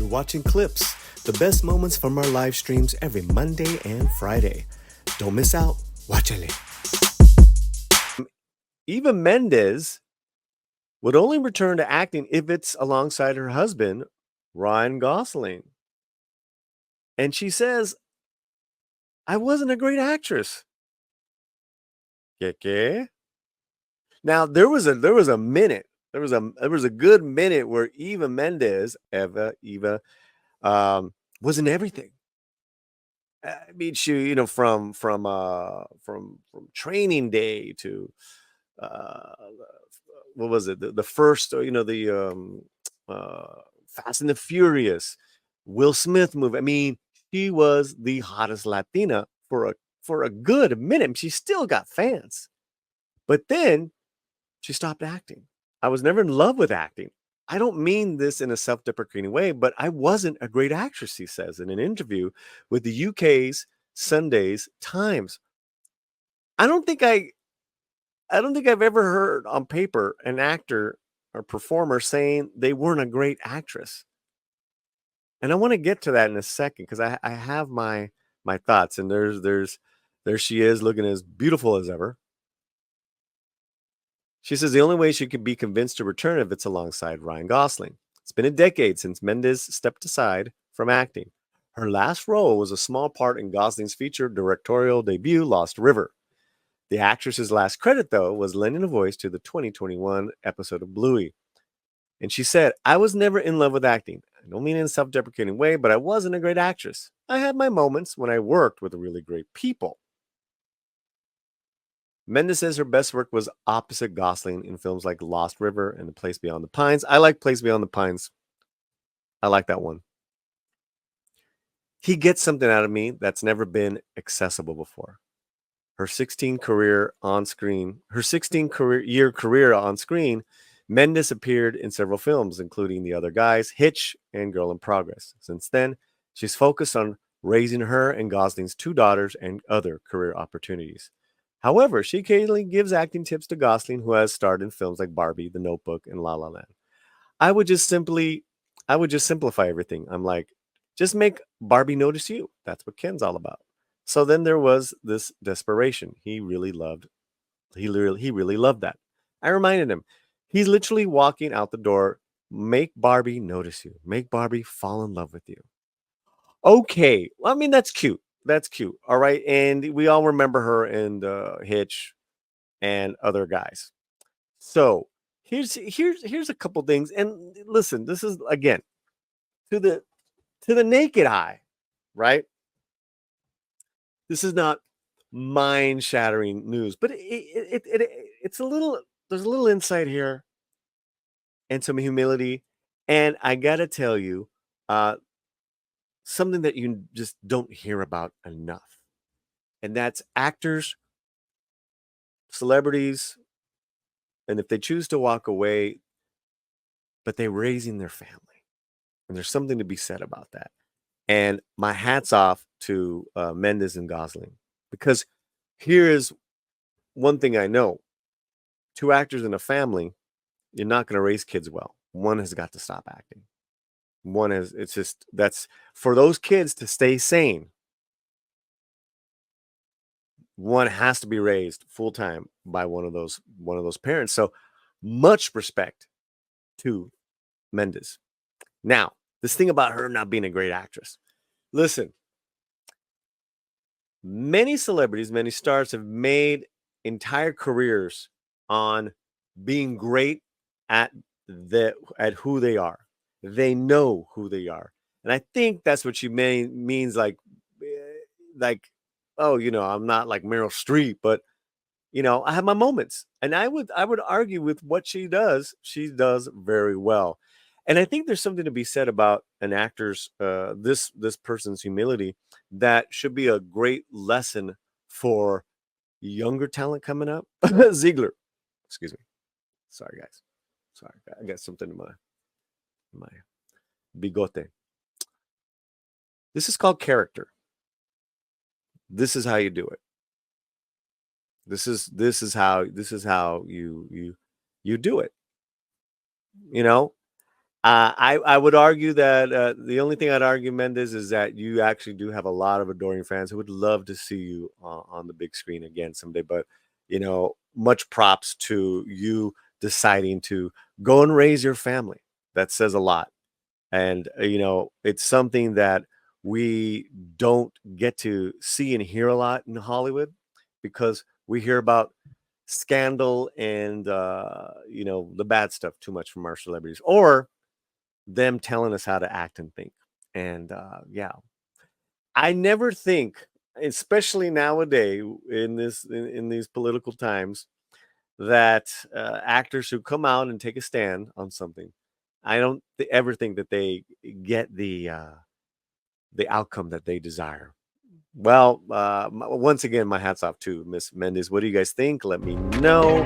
watching clips, the best moments from our live streams every Monday and Friday. Don't miss out. Watchale. Eva Mendez would only return to acting if it's alongside her husband, Ryan Gosling. And she says, I wasn't a great actress. ¿Qué? Now there was a minute. There was a good minute where Eva was in everything. I mean, she, from Training Day to uh, what was it? The first, Fast and the Furious, Will Smith movie. I mean, she was the hottest Latina for a good minute. She still got fans, but then she stopped acting. I was never in love with acting. I don't mean this in a self-deprecating way, but I wasn't a great actress, he says in an interview with the UK's Sunday's Times. I don't think I've ever heard on paper an actor or performer saying they weren't a great actress. And I want to get to that in a second because I have my thoughts. And there she is looking as beautiful as ever. She says the only way she could be convinced to return if it's alongside Ryan Gosling. It's been a decade since Mendez stepped aside from acting. Her last role was a small part in Gosling's feature directorial debut, Lost River. The actress's last credit, though, was lending a voice to the 2021 episode of Bluey. And she said, I was never in love with acting. I don't mean in a self-deprecating way, but I wasn't a great actress. I had my moments when I worked with really great people. Mendez says her best work was opposite Gosling in films like Lost River and The Place Beyond the Pines. I like Place Beyond the Pines. I like that one. He gets something out of me that's never been accessible before. Her 16 career on screen, her 16-year career on screen, Mendez appeared in several films, including The Other Guys, Hitch, and Girl in Progress. Since then, she's focused on raising her and Gosling's 2 daughters and other career opportunities. However, she occasionally gives acting tips to Gosling, who has starred in films like Barbie, The Notebook, and La La Land. I would just simplify everything. I'm like, just make Barbie notice you. That's what Ken's all about. So then there was this desperation. He really loved that. I reminded him, he's literally walking out the door. Make Barbie notice you. Make Barbie fall in love with you. Okay. Well, I mean, that's cute. That's cute. All right. And we all remember her in Hitch and Other Guys. So here's a couple things. And listen, this is again to the naked eye, right? This is not mind-shattering news, but it's a little, there's a little insight here and some humility. And I gotta tell you, something that you just don't hear about enough. And that's actors, celebrities, and if they choose to walk away, but they're raising their family. And there's something to be said about that. And my hat's off to Mendez and Gosling, because here is one thing I know: 2 actors in a family, you're not going to raise kids well. One has got to stop acting. It's just, that's for those kids to stay sane. One has to be raised full time by one of those parents. So much respect to Mendez. Now, this thing about her not being a great actress. Listen, many celebrities, many stars have made entire careers on being great at who they are. They know who they are. And I think that's what she means, like, oh, I'm not like Meryl Streep, but I have my moments. And I would argue with what she does very well. And I think there's something to be said about an actor's this person's humility that should be a great lesson for younger talent coming up. Ziegler, excuse me. Sorry, guys. Sorry, I got something in my bigote. This is called character. This is how you do it. This is how you do it. I would argue that the only thing I'd argue, Mendez, is that you actually do have a lot of adoring fans who would love to see you on the big screen again someday. But much props to you deciding to go and raise your family. That says a lot, and it's something that we don't get to see and hear a lot in Hollywood because we hear about scandal and the bad stuff too much from our celebrities, or them telling us how to act and think. And yeah, I never think, especially nowadays in these political times, that actors who come out and take a stand on something, I don't ever think that they get the outcome that they desire. Well, once again, my hats off to Miss Mendez. What do you guys think? Let me know.